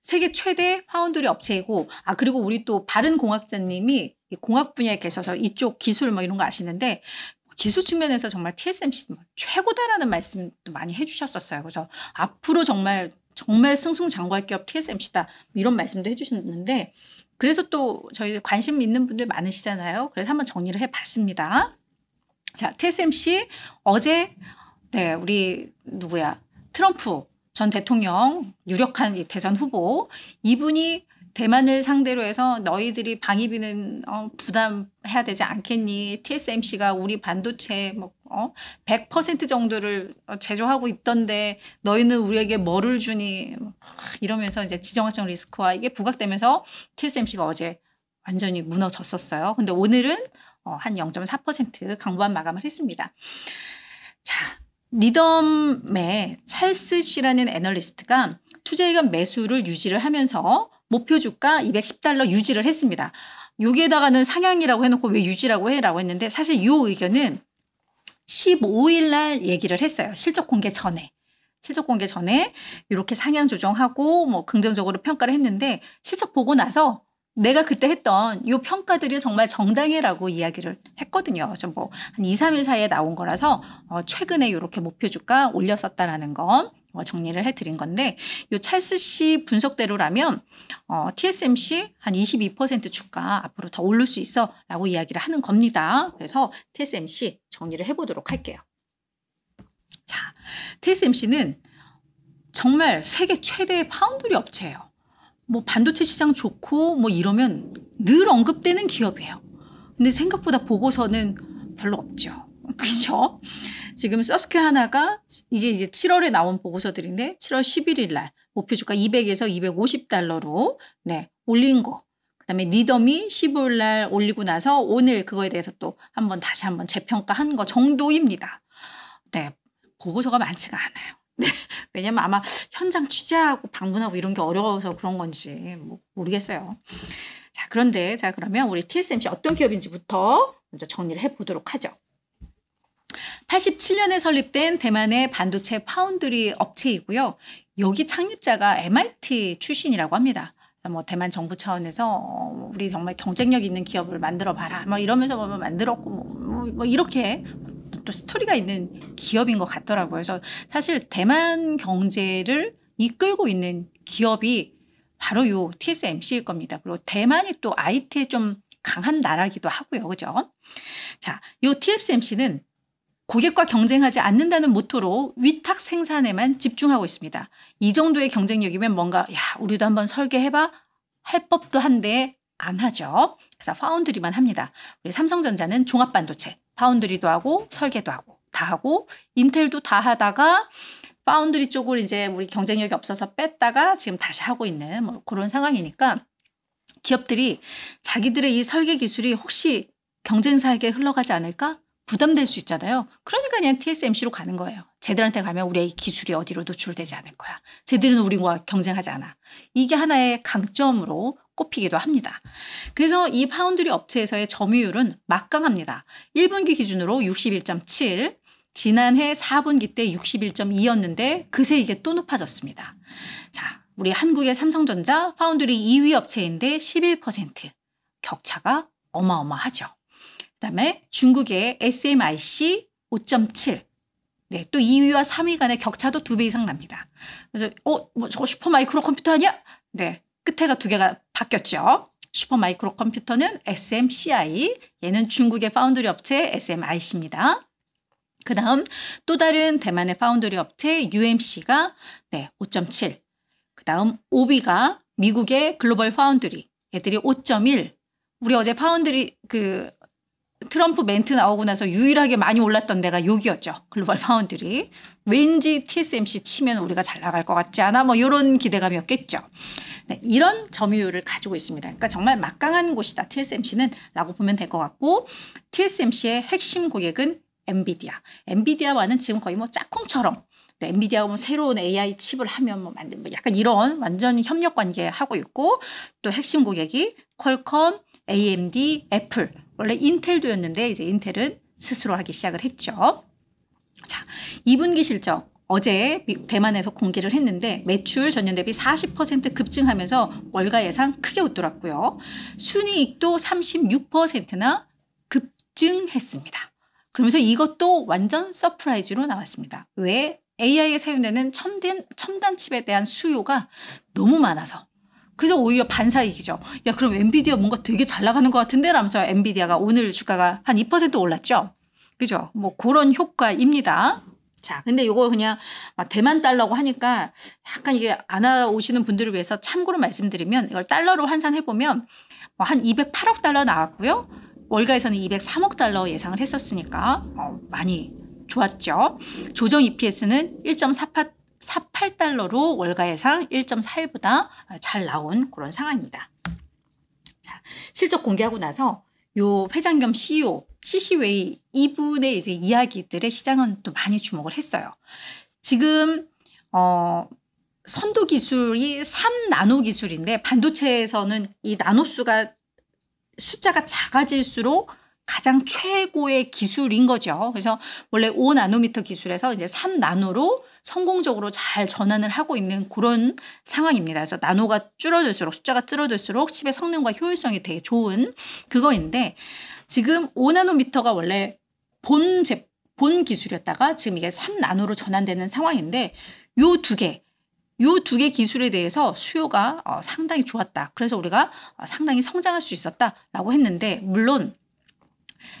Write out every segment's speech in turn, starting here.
세계 최대 파운드리 업체이고, 그리고 우리 또 바른공학자님이 공학 분야에 계셔서 이쪽 기술 뭐 이런 거 아시는데, 기술 측면에서 정말 TSMC 최고다라는 말씀도 많이 해주셨었어요. 그래서 앞으로 정말 승승장구할 기업 TSMC다 이런 말씀도 해주셨는데, 그래서 또 저희 관심 있는 분들 많으시잖아요. 그래서 한번 정리를 해봤습니다. 자, TSMC 어제 우리 트럼프 전 대통령 유력한 대선 후보, 이분이 대만을 상대로 해서 너희들이 방위비는 부담해야 되지 않겠니? TSMC가 우리 반도체 100% 정도를 제조하고 있던데 너희는 우리에게 뭐를 주니? 이러면서 이제 지정학적 리스크와 이게 부각되면서 TSMC가 어제 완전히 무너졌었어요. 근데 오늘은 한 0.4% 강보한 마감을 했습니다. 자, 리덤의 찰스 씨라는 애널리스트가 투자의견 매수를 유지를 하면서 목표 주가 $210 유지를 했습니다. 여기에다가는 상향이라고 해놓고 왜 유지라고 해라고 했는데, 사실 이 의견은 15일 날 얘기를 했어요. 실적 공개 전에 이렇게 상향 조정하고 뭐 긍정적으로 평가를 했는데, 실적 보고 나서 내가 그때 했던 이 평가들이 정말 정당해라고 이야기를 했거든요. 좀 한 2, 3일 사이에 나온 거라서 최근에 이렇게 목표 주가 올렸었다라는 건 정리를 해드린 건데, 이 찰스 씨 분석대로라면 TSMC 한 22% 주가 앞으로 더 오를 수 있어 라고 이야기를 하는 겁니다. 그래서 TSMC 정리를 해보도록 할게요. 자, TSMC는 정말 세계 최대의 파운드리 업체예요. 뭐 반도체 시장 좋고 뭐 이러면 늘 언급되는 기업이에요. 근데 생각보다 보고서는 별로 없죠. 그죠? 지금 서스퀘 하나가 이제 7월에 나온 보고서들인데 7월 11일 날 목표 주가 200에서 $250로 올린 거. 그다음에 리덤이 15일 날 올리고 나서 오늘 그거에 대해서 또 다시 한번 재평가한 거 정도입니다. 보고서가 많지가 않아요. 왜냐면 아마 현장 취재하고 방문하고 이런 게 어려워서 그런 건지 모르겠어요. 자, 그런데 그러면 우리 TSMC 어떤 기업인지부터 먼저 정리를 해보도록 하죠. 87년에 설립된 대만의 반도체 파운드리 업체이고요. 여기 창립자가 MIT 출신이라고 합니다. 대만 정부 차원에서 우리 정말 경쟁력 있는 기업을 만들어 봐라 이러면서 만들었고 이렇게 또 스토리가 있는 기업인 것 같더라고요. 그래서 사실 대만 경제를 이끌고 있는 기업이 바로 요 TSMC일 겁니다. 그리고 대만이 또 IT에 좀 강한 나라기도 하고요. 그죠? 자, 요 TSMC는 고객과 경쟁하지 않는다는 모토로 위탁 생산에만 집중하고 있습니다. 이 정도의 경쟁력이면 뭔가 우리도 한번 설계해봐 할 법도 한데 안 하죠. 그래서 파운드리만 합니다. 우리 삼성전자는 종합반도체 파운드리도 하고 설계도 하고 다 하고, 인텔도 다 하다가 파운드리 쪽을 이제 우리 경쟁력이 없어서 뺐다가 지금 다시 하고 있는 그런 상황이니까, 기업들이 자기들의 이 설계 기술이 혹시 경쟁사에게 흘러가지 않을까 부담될 수 있잖아요. 그러니까 그냥 TSMC로 가는 거예요. 쟤들한테 가면 우리의 기술이 어디로 노출되지 않을 거야. 쟤들은 우리와 경쟁하지 않아. 이게 하나의 강점으로 꼽히기도 합니다. 그래서 이 파운드리 업체에서의 점유율은 막강합니다. 1분기 기준으로 61.7, 지난해 4분기 때 61.2였는데 그새 이게 또 높아졌습니다. 자, 우리 한국의 삼성전자 파운드리 2위 업체인데 11%. 격차가 어마어마하죠. 그다음에 중국의 SMIC 5.7. 또 2위와 3위 간의 격차도 2배 이상 납니다. 그래서 저거 슈퍼마이크로 컴퓨터 아니야? 끝에가 2개가 바뀌었죠. 슈퍼마이크로 컴퓨터는 SMCI, 얘는 중국의 파운드리 업체 SMIC입니다. 그 다음 또 다른 대만의 파운드리 업체 UMC가 5.7. 그 다음 오비가 미국의 글로벌 파운드리, 얘들이 5.1. 우리 어제 파운드리 트럼프 멘트 나오고 나서 유일하게 많이 올랐던 데가 여기였죠. 글로벌 파운드리. 왠지 TSMC 치면 우리가 잘 나갈 것 같지 않아? 이런 기대감이었겠죠. 이런 점유율을 가지고 있습니다. 그러니까 정말 막강한 곳이다. TSMC는 라고 보면 될 것 같고, TSMC의 핵심 고객은 엔비디아. 엔비디아와는 지금 거의 짝꿍처럼 엔비디아가 새로운 AI 칩을 하면 만든 약간 이런 완전 협력 관계 하고 있고, 또 핵심 고객이 퀄컴, AMD, 애플. 원래 인텔도였는데 이제 인텔은 스스로 하기 시작을 했죠. 자, 2분기 실적 어제 대만에서 공개를 했는데 매출 전년 대비 40% 급증하면서 월가 예상 크게 웃돌았고요. 순이익도 36%나 급증했습니다. 그러면서 이것도 완전 서프라이즈로 나왔습니다. 왜? AI에 사용되는 첨단 칩에 대한 수요가 너무 많아서. 그래서 오히려 반사이익이죠. 야, 그럼 엔비디아 뭔가 되게 잘 나가는 것 같은데? 라면서 엔비디아가 오늘 주가가 한 2% 올랐죠. 그죠? 뭐 그런 효과입니다. 자, 근데 요거 그냥 막 대만 달러고 하니까 약간 이게 안 오시는 분들을 위해서 참고로 말씀드리면 이걸 달러로 환산해보면 뭐 한 208억 달러 나왔고요. 월가에서는 203억 달러 예상을 했었으니까 많이 좋았죠. 조정 EPS는 1.48달러로 월가 예상 1.41보다 잘 나온 그런 상황입니다. 자, 실적 공개하고 나서 요 회장 겸 CEO, CC웨이 이분의 이제 이야기들의 시장은 또 많이 주목을 했어요. 지금 선도 기술이 3나노 기술인데 반도체에서는 이 나노수가 숫자가 작아질수록 가장 최고의 기술인 거죠. 그래서 원래 5나노미터 기술에서 이제 3나노로 성공적으로 잘 전환을 하고 있는 그런 상황입니다. 그래서 나노가 줄어들수록 숫자가 줄어들수록 칩의 성능과 효율성이 되게 좋은 그거인데 지금 5나노미터가 원래 본 기술이었다가 지금 이게 3나노로 전환되는 상황인데 요 두 개 기술에 대해서 수요가 상당히 좋았다. 그래서 우리가 상당히 성장할 수 있었다라고 했는데 물론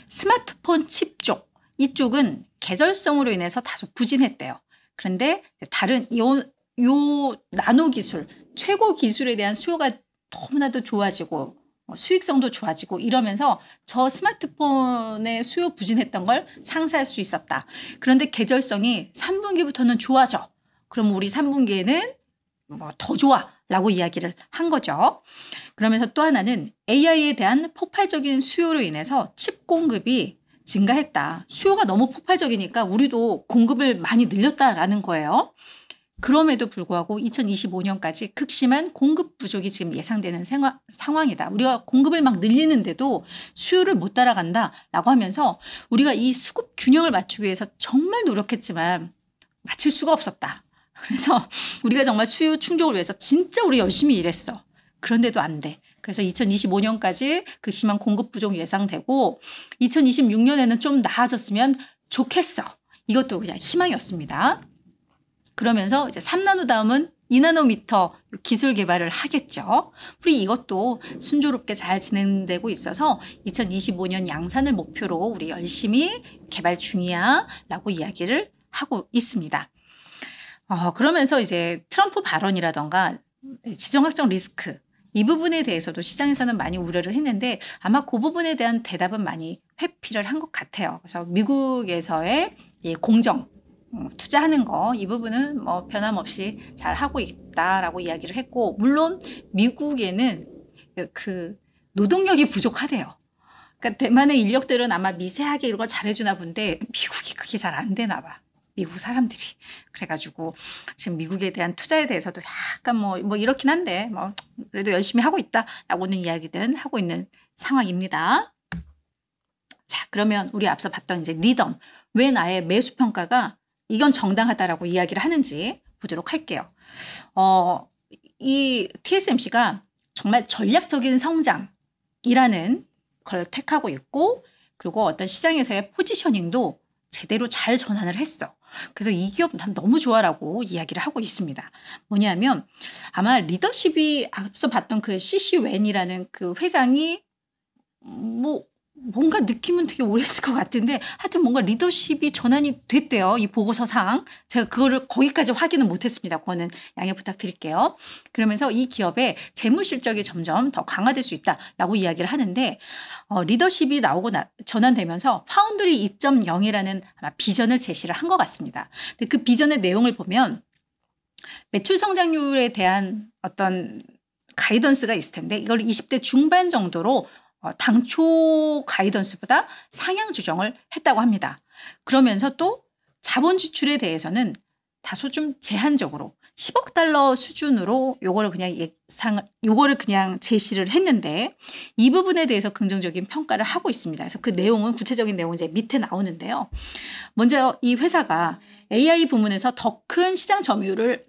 스마트폰 칩 쪽 이쪽은 계절성으로 인해서 다소 부진했대요. 그런데 다른 요 나노 기술 최고 기술에 대한 수요가 너무나도 좋아지고 수익성도 좋아지고 이러면서 저 스마트폰의 수요 부진했던 걸 상쇄할 수 있었다. 그런데 계절성이 3분기부터는 좋아져. 그럼 우리 3분기에는 뭐 더 좋아 라고 이야기를 한 거죠. 그러면서 또 하나는 AI에 대한 폭발적인 수요로 인해서 칩 공급이 증가했다. 수요가 너무 폭발적이니까 우리도 공급을 많이 늘렸다라는 거예요. 그럼에도 불구하고 2025년까지 극심한 공급 부족이 지금 예상되는 상황이다. 우리가 공급을 막 늘리는데도 수요를 못 따라간다라고 하면서 우리가 이 수급 균형을 맞추기 위해서 정말 노력했지만 맞출 수가 없었다. 그래서 우리가 정말 수요 충족을 위해서 진짜 우리 열심히 일했어. 그런데도 안 돼. 그래서 2025년까지 극심한 공급 부족 예상되고 2026년에는 좀 나아졌으면 좋겠어. 이것도 그냥 희망이었습니다. 그러면서 이제 3나노 다음은 2나노미터 기술 개발을 하겠죠. 우리 이것도 순조롭게 잘 진행되고 있어서 2025년 양산을 목표로 우리 열심히 개발 중이야 라고 이야기를 하고 있습니다. 그러면서 이제 트럼프 발언이라던가 지정학적 리스크 이 부분에 대해서도 시장에서는 많이 우려를 했는데 아마 그 부분에 대한 대답은 많이 회피를 한 것 같아요. 그래서 미국에서의 이 공정 투자하는 거 이 부분은 뭐 변함없이 잘 하고 있다라고 이야기를 했고 물론 미국에는 그 노동력이 부족하대요. 그러니까 대만의 인력들은 아마 미세하게 이런 걸 잘해주나 본데 미국이 그게 잘 안 되나 봐. 미국 사람들이. 그래가지고 지금 미국에 대한 투자에 대해서도 약간 뭐 이렇긴 한데 뭐 그래도 열심히 하고 있다라고는 이야기는 하고 있는 상황입니다. 자, 그러면 우리 앞서 봤던 이제 리덤 왜 나의 매수 평가가 이건 정당하다라고 이야기를 하는지 보도록 할게요. 이 TSMC가 정말 전략적인 성장이라는 걸 택하고 있고 그리고 어떤 시장에서의 포지셔닝도 제대로 잘 전환을 했어. 그래서 이 기업 난 너무 좋아라고 이야기를 하고 있습니다. 뭐냐면 아마 리더십이 앞서 봤던 그 CC 웬이라는 그 회장이 뭔가 느낌은 되게 오래 했을 것 같은데 하여튼 뭔가 리더십이 전환이 됐대요. 이 보고서상. 제가 그거를 거기까지 확인은 못했습니다. 그거는 양해 부탁드릴게요. 그러면서 이 기업의 재무 실적이 점점 더 강화될 수 있다라고 이야기를 하는데 리더십이 나오고 전환되면서 파운드리 2.0이라는 아마 비전을 제시를 한 것 같습니다. 근데 그 비전의 내용을 보면 매출 성장률에 대한 어떤 가이던스가 있을 텐데 이걸 20대 중반 정도로 당초 가이던스보다 상향 조정을 했다고 합니다. 그러면서 또 자본 지출에 대해서는 다소 좀 제한적으로 10억 달러 수준으로 요거를 그냥 제시를 했는데 이 부분에 대해서 긍정적인 평가를 하고 있습니다. 그래서 그 내용은 구체적인 내용은 이제 밑에 나오는데요. 먼저 이 회사가 AI 부문에서 더 큰 시장 점유율을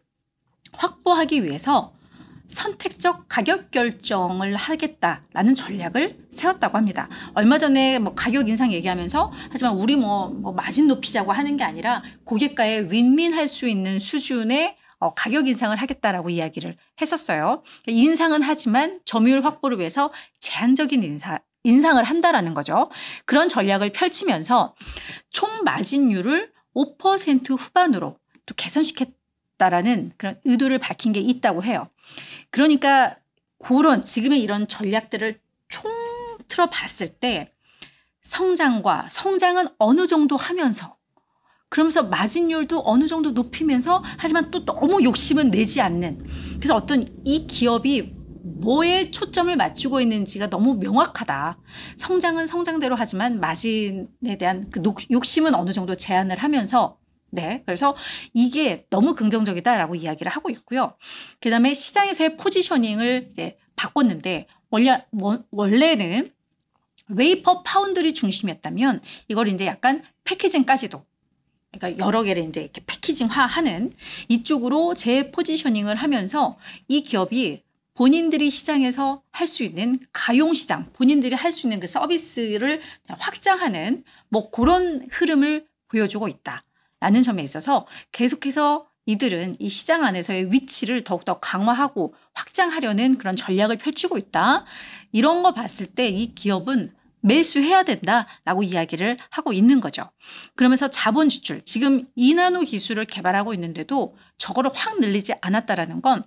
확보하기 위해서 선택적 가격 결정을 하겠다라는 전략을 세웠다고 합니다. 얼마 전에 뭐 가격 인상 얘기하면서 하지만 우리 뭐 마진 높이자고 하는 게 아니라 고객과의 윈윈할 수 있는 수준의 가격 인상을 하겠다라고 이야기를 했었어요. 인상은 하지만 점유율 확보를 위해서 제한적인 인상을 한다라는 거죠. 그런 전략을 펼치면서 총 마진율을 5% 후반으로 또 개선시켰다라는 그런 의도를 밝힌 게 있다고 해요. 그러니까 그런 지금의 이런 전략들을 총틀어 봤을 때 성장은 어느 정도 하면서 그러면서 마진율도 어느 정도 높이면서 하지만 또 너무 욕심은 내지 않는 그래서 어떤 이 기업이 뭐에 초점을 맞추고 있는지가 너무 명확하다. 성장은 성장대로 하지만 마진에 대한 그 욕심은 어느 정도 제한을 하면서 그래서 이게 너무 긍정적이다라고 이야기를 하고 있고요. 그 다음에 시장에서의 포지셔닝을 이제 바꿨는데 원래는 웨이퍼 파운드리 중심이었다면 이걸 이제 약간 패키징까지도 그러니까 여러 개를 이제 이렇게 패키징화하는 이쪽으로 재포지셔닝을 하면서 이 기업이 본인들이 시장에서 할 수 있는 가용시장, 본인들이 할 수 있는 그 서비스를 확장하는 뭐 그런 흐름을 보여주고 있다라는 점에 있어서 계속해서 이들은 이 시장 안에서의 위치를 더욱더 강화하고 확장하려는 그런 전략을 펼치고 있다. 이런 거 봤을 때 이 기업은 매수해야 된다라고 이야기를 하고 있는 거죠. 그러면서 자본 지출, 지금 2나노 기술을 개발하고 있는데도 저거를 확 늘리지 않았다라는 건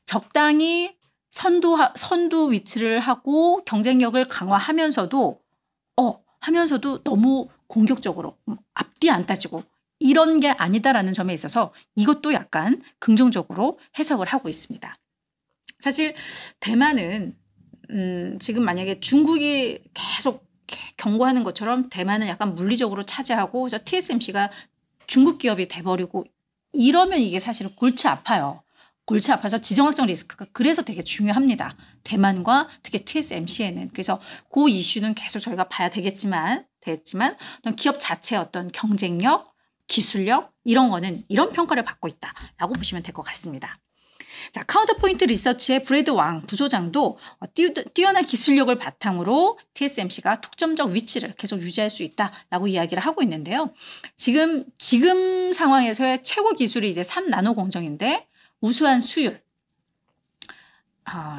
적당히 선두 위치를 하고 경쟁력을 강화하면서도 너무 공격적으로 앞뒤 안 따지고 이런 게 아니다라는 점에 있어서 이것도 약간 긍정적으로 해석을 하고 있습니다. 사실 대만은 지금 만약에 중국이 계속 경고하는 것처럼 대만은 약간 물리적으로 차지하고 그래서 TSMC가 중국 기업이 돼버리고 이러면 이게 사실은 골치 아파요. 골치 아파서 지정학적 리스크가 그래서 되게 중요합니다. 대만과 특히 TSMC에는. 그래서 그 이슈는 계속 저희가 봐야 되겠지만 어떤 기업 자체의 어떤 경쟁력, 기술력 이런 거는 이런 평가를 받고 있다라고 보시면 될 것 같습니다. 자, 카운터포인트 리서치의 브래드 왕 부소장도 뛰어난 기술력을 바탕으로 TSMC가 독점적 위치를 계속 유지할 수 있다라고 이야기를 하고 있는데요. 지금 상황에서의 최고 기술이 이제 3나노 공정인데 우수한 수율.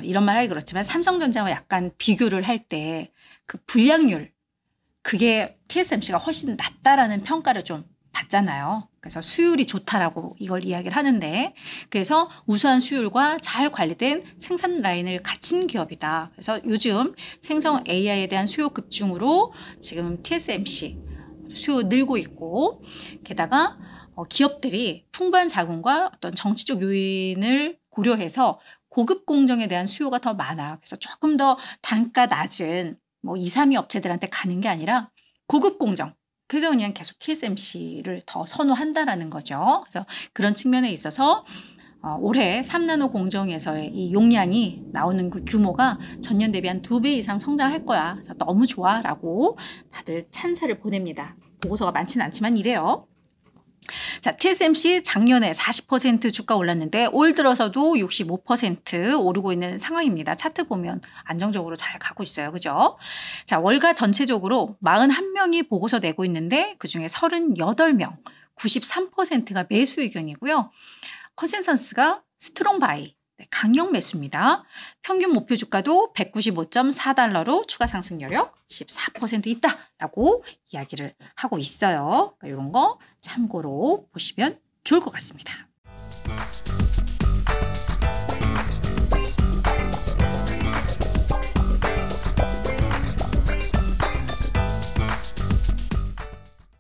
이런 말 하기 그렇지만 삼성전자와 약간 비교를 할 때 그 불량률 그게 TSMC가 훨씬 낫다라는 평가를 좀 받잖아요. 그래서 수율이 좋다라고 이걸 이야기를 하는데 그래서 우수한 수율과 잘 관리된 생산 라인을 갖춘 기업이다. 그래서 요즘 생성 AI에 대한 수요 급증으로 지금 TSMC 수요 늘고 있고 게다가 기업들이 풍부한 자금과 어떤 정치적 요인을 고려해서 고급 공정에 대한 수요가 더 많아. 그래서 조금 더 단가 낮은 뭐 2, 3위 업체들한테 가는 게 아니라 고급 공정. 그래서 그냥 계속 TSMC를 더 선호한다라는 거죠. 그래서 그런 측면에 있어서 올해 3나노 공정에서의 이 용량이 나오는 그 규모가 전년 대비 한 2배 이상 성장할 거야. 그래서 너무 좋아라고 다들 찬사를 보냅니다. 보고서가 많지는 않지만 이래요. 자, TSMC 작년에 40% 주가 올랐는데 올 들어서도 65% 오르고 있는 상황입니다. 차트 보면 안정적으로 잘 가고 있어요. 그죠? 자, 월가 전체적으로 41명이 보고서 내고 있는데 그중에 38명, 93%가 매수 의견이고요. 컨센서스가 스트롱 바이, 강력 매수입니다. 평균 목표 주가도 195.4달러로 추가 상승 여력 14% 있다라고 이야기를 하고 있어요. 그러니까 이런 거 참고로 보시면 좋을 것 같습니다.